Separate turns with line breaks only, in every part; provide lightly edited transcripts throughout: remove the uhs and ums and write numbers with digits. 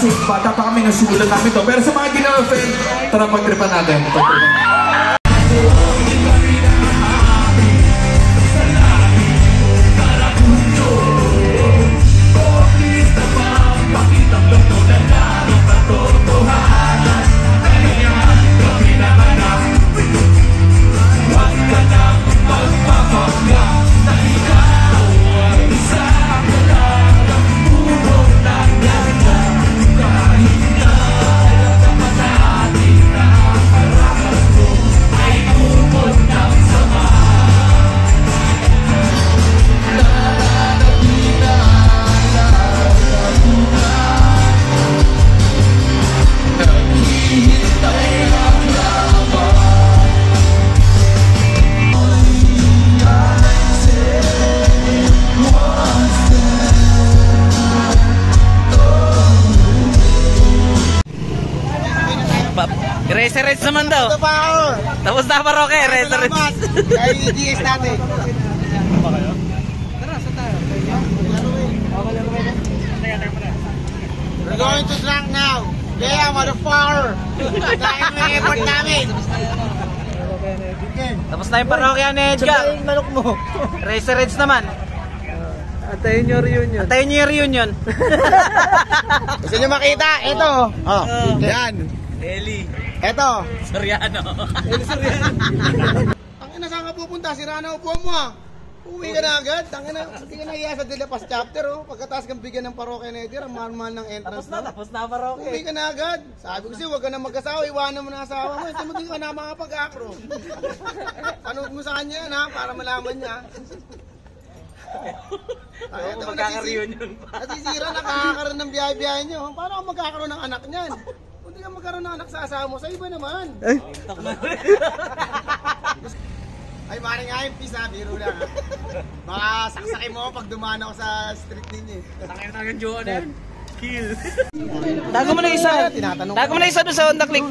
kasi bata pa kami nung simulan namin to. Pero sa mga gina-offend, tara pagtripan natin.
Racer-race naman daw. Tapos na pa Roque, racer-race.
Kaya i-GS natin. Ano ba kayo? Tara, saan tayo? We're going to drink now. Yeah, motherfucker. Dahil may effort namin.
Tapos na yung parokya ni Edgar.
Sabi yung manok mo.
Racer-race naman.
Antayin nyo reunion.
Antayin nyo yung reunion.
Gusto nyo makita? Ito. Oh, yan.
Eli.
Eto.
Soriano.
Eli Soriano. Ang ina, saan ka pupunta? Sira na upuan mo ah. Uwi ka na agad. Ang ina, hindi ka nahiya sa De La Paz chapter oh. Pagkataas kang bigyan ng parokya na Edir, ang mahal-mahal ng entrance na.
Tapos na parokya.
Uwi ka na agad. Sabi ko siya, huwag ka na mag-asawa. Iwanan mo na asawa mo. Ito maging ka na makapag-acro. Panood mo sa kanya yan ha, para malaman niya.
Ito magkaka-reunion pa.
Nasisira, nakakakaroon ng biyahe-biyahe nyo. Paano ka magkakaroon ng anak niyan? Kung di ka magkaroon ng anak sa asawa mo, sa iba naman. Ay, maring nga yung peace ha, biro lang ha. Baka saksakin mo pag dumaan ako sa street ninyo eh.
Sakay na yung jowa na yan. Kill. Tago mo na isa. Tago mo na isa doon sa Honda Click.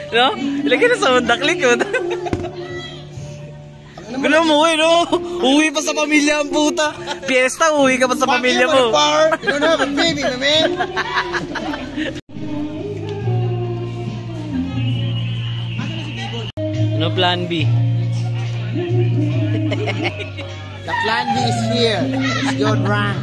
No? Ilagay na sa Honda Click. Gano'n mo no? Uwi pa sa pamilya ang puta. Fiesta, uwi ka pa sa pamilya mo.
You don't have a baby, my man.
Ano plan B?
The plan B is here. It's your rank.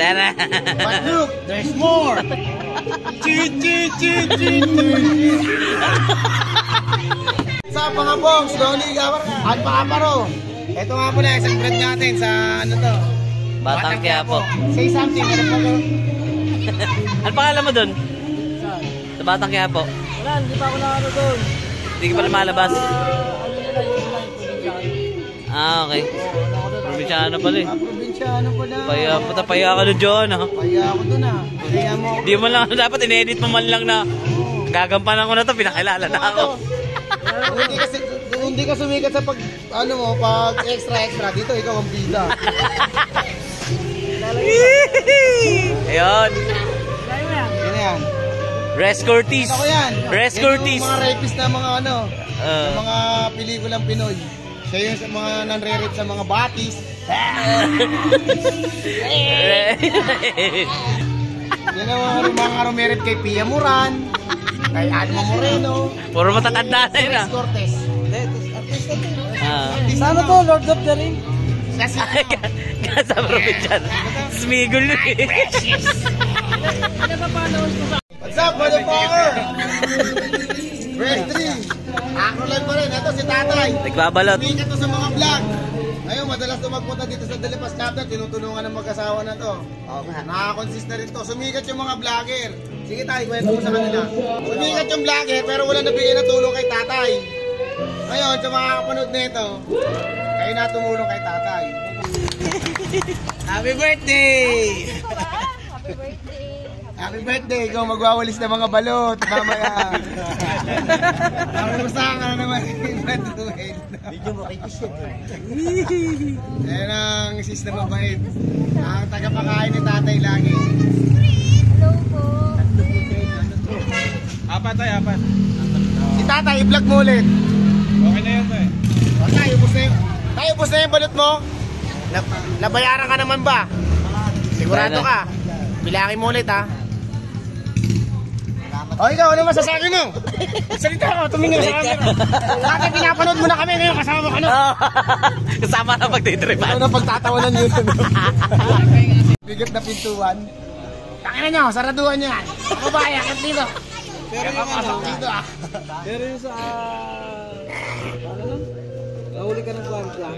Tara.
But look, there's more. Sa mga bongs, Dolly Gawar at Pakaparo. Ito nga po na isang brand natin sa ano to.
Batang Quiapo.
Say something, ano po to?
Ano pangalan mo doon? Sa Batang Quiapo.
Wala, hindi pa ako nakano doon.
Hindi ka pala malabas. Ah, okay. Probinsyano pala eh.
Probinsyano pala.
Paya ka doon dyan ha.
Paya ako doon ha. Kaya mo.
Di mo lang dapat in-edit mo man lang na gagampanan ko na to, pinakilala na ako.
Hindi ka sumikat sa pag ano mo, pag extra dito ikaw ang bida.
Ayun.
Yan yan.
Res Cortez.
Ako yan.
Res Cortez.
Yung mga rapist na mga ano, mga pelikulang Pinoy. Siya yung sa mga nanre-rape sa mga batis. Yan ang mga rumerip kay Pia Moran, kay Alma Moreno.
Puro matatanda na yun ah.
Cortez.
Sana to, Lord of the Rings. Kasa probinsyano. Smigol na eh.
What's up, motherfucker? Verse 3. Ako lang pa rin. Ito si Tatay.
Nagbabalot.
Sumikat to sa mga vlog. Ngayon, madalas to magpunta dito sa De La Paz chapter. Tinutulungan ng mag-asawa na to. Nakakonsist na rin to. Sumikat yung mga vlogger. Sige tayo, kwento mo sa kanila. Sumikat yung vlogger pero wala nabigay na tulong kay Tatay. Ngayon, sa mga kapanood nito, kayo na tumulong kay Tatay. Happy birthday!
Happy birthday!
Happy birthday! Ikaw magwawalis ng mga balot. Mamaya. Kamustahan ka na naman. Video mo kay Kishet. Ayan ang sis na mabait. Ang tagapakain ni Tatay lagi.
Hello po!
Apat ay apat.
Si Tatay, i-vlog mo ulit.
Okay na yun to eh.
Okay, ubos na yun. Ay, ubos na yung balot mo? Nabayaran ka naman ba? Sigurado ka? Bilangin mo ulit ha. O ikaw, ano masasabi mo? Salita ka, tumingin sa camera. Dati pinapanood mo na kami, ngayon kasama ka na.
Kasama na pagtitripan.
Ano na pagtatawanan yun? Bigat na pintuan. Tangina nyo, saraduhan nyo yan. Babae, akit dito. Pero yung ano, dito ah.
Pero yung sa... nahuli ka ng kwarta.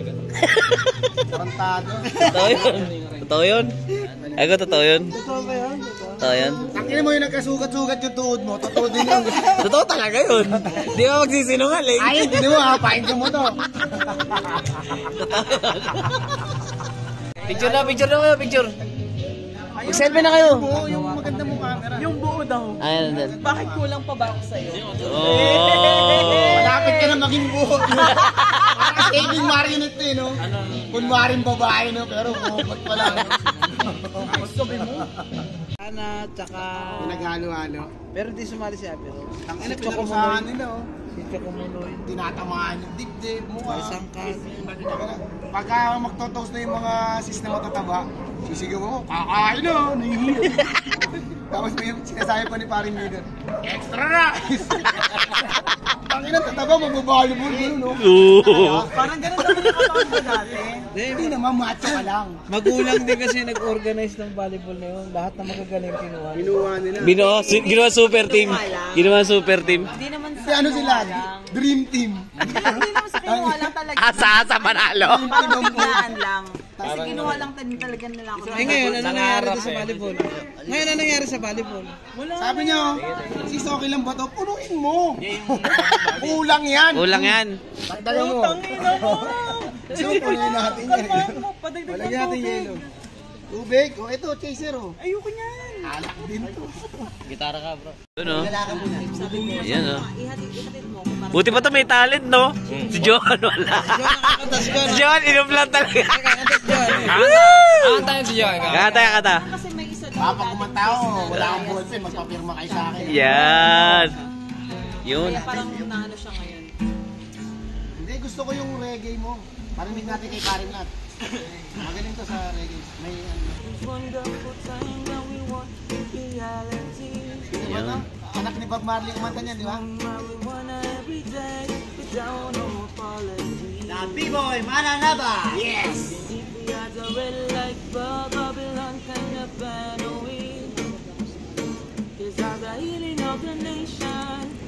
Tarantado.
Totoo yun. Totoo yun. Ay ko, totoo yun.
Totoo ba yun?
Totoo yun.
Tangina mo yung nagkasugat-sugat yung tuhod mo. Totoo din yun.
Totoo talaga yun. Di ba magsisinungaling?
Ay, hindi mo ha. Pahinto mo to.
Picture na kayo, picture. Mag-selfie na kayo.
Yung maganda mong camera.
Yung buo daw.
Ayan, ayan.
Bakit kulang pa ba ako sa'yo?
Oh.
Malapit ka na maging buhok. Parang saving marionette eh, no? Kunwaring babae, no? Pero buhok pa lang.
Sabi mo? Ana, tsaka...
Pinaghalo-halo.
Pero di sumali si Abby Rose.
Ang ina, pinarusahan nila, oh.
Si Chocomunoy.
Tinatamaan yung dibdib, mukha.
Isang kan.
Pagka magtotoast na yung mga sis na matataba, sisigaw ako, kakain na, nahihiyo. Tapos may sinasabi pa ni Paring Mido, extra rice! Ang ina, tataba, magbabalibol, gano'n, no?
Parang ganun naman yung katawan ko dati.
Hindi naman, macho ka lang.
Magulang din kasi nag-organize ng volleyball na yun. Lahat na magagaling kinuha.
Kinuha nila.
Ginawa super team. Ginawa super team.
Hindi naman
Kasi ano sila, dream team.
Hindi naman sa kinuha lang talaga.
Asa manalo.
Parang biglaan lang. Kasi kinuha lang talaga nila ako.
Eh ngayon, ano nangyari doon sa volleyball? Ngayon, ano nangyari sa volleyball?
Sabi niyo, sis, okay lang ba ito? Punuin mo. Kulang yan.
Kulang yan.
Pagdala mo. So, punuin natin yan. Walagyan natin yelo. Tubig. O, ito, chaser, o.
Ayoko niyan.
Alak din to.
Gitara ka, bro. Ano? Ayan, oh.
Ihatid mo.
Buti pa to may talent, no? Si Johan wala. Si Johan, inom lang talaga. Kata.
Kasi may isa doon.
Papa kumanta ako, wala akong ballpen, magpapirma kayo sa akin.
Yan. Yun.
Kaya parang naano siya ngayon.
Hindi, gusto ko yung reggae mo. Parinig natin kay Karin Nat. Magaling to sa reggae. May ano. Sino ba to? Anak ni Bob Marley kumanta niyan, di ba? The B-Boy Mananaba! Yes!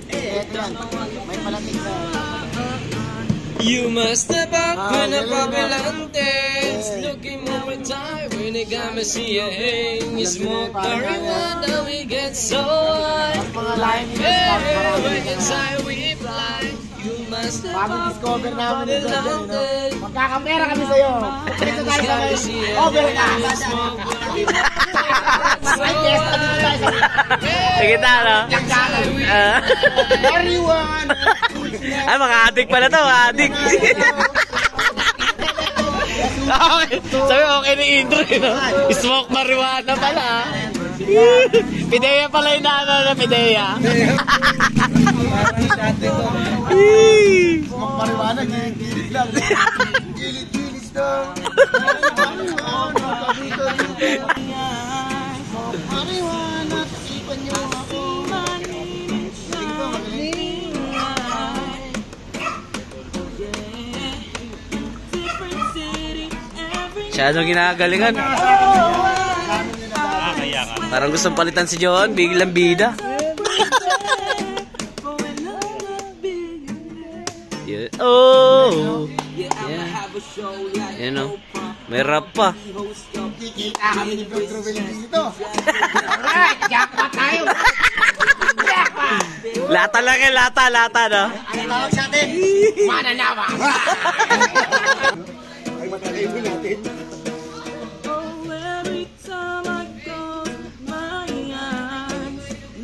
Eto yan, may palating sa...
You must step up when a Babylon dance. Looking more tired when they got me seeing. You smoke marijuana, we get so high. Yeah, when inside we fly. You must step
Bagong
up
discover
when a
namin ito.
Babylon dance.
Magkakamera kami sa'yo. Dito tayo sa kayo. Over ka! Ay, testa dito tayo sa
Sige talo.
marijuana.
Ay, mga adik pala to, mga adik. Sabi, okay na intro, no? Smoke marijuana pala. Pideya pala yung naano na pideya.
Smoke marijuana, gilid-gilid lang. Gilid-gilid lang. Marijuana, tasipan niyo ako. Sige po, magaling.
Masyadong ginagalingan. Parang gustong palitan si John, biglang bida. Yeah. Oh! Yeah. Yan o. May rap pa.
Kikita kami ni Bro Ruben dito. Alright, jackpot tayo. Jackpot!
Lata lang eh, lata, no?
Ano tawag sa atin? Mananawa! Ay, matalay mo natin.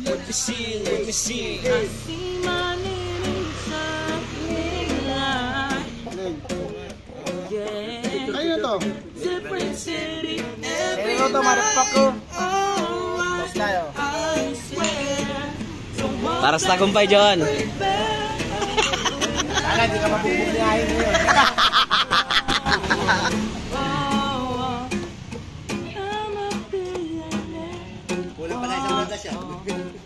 Let me see.
Ano to? Ano to, maripak ko? Tapos tayo.
Para sa tagumpay, John.
Sana, di ka mapupulihahin ngayon. Kulang pala isang radas yan.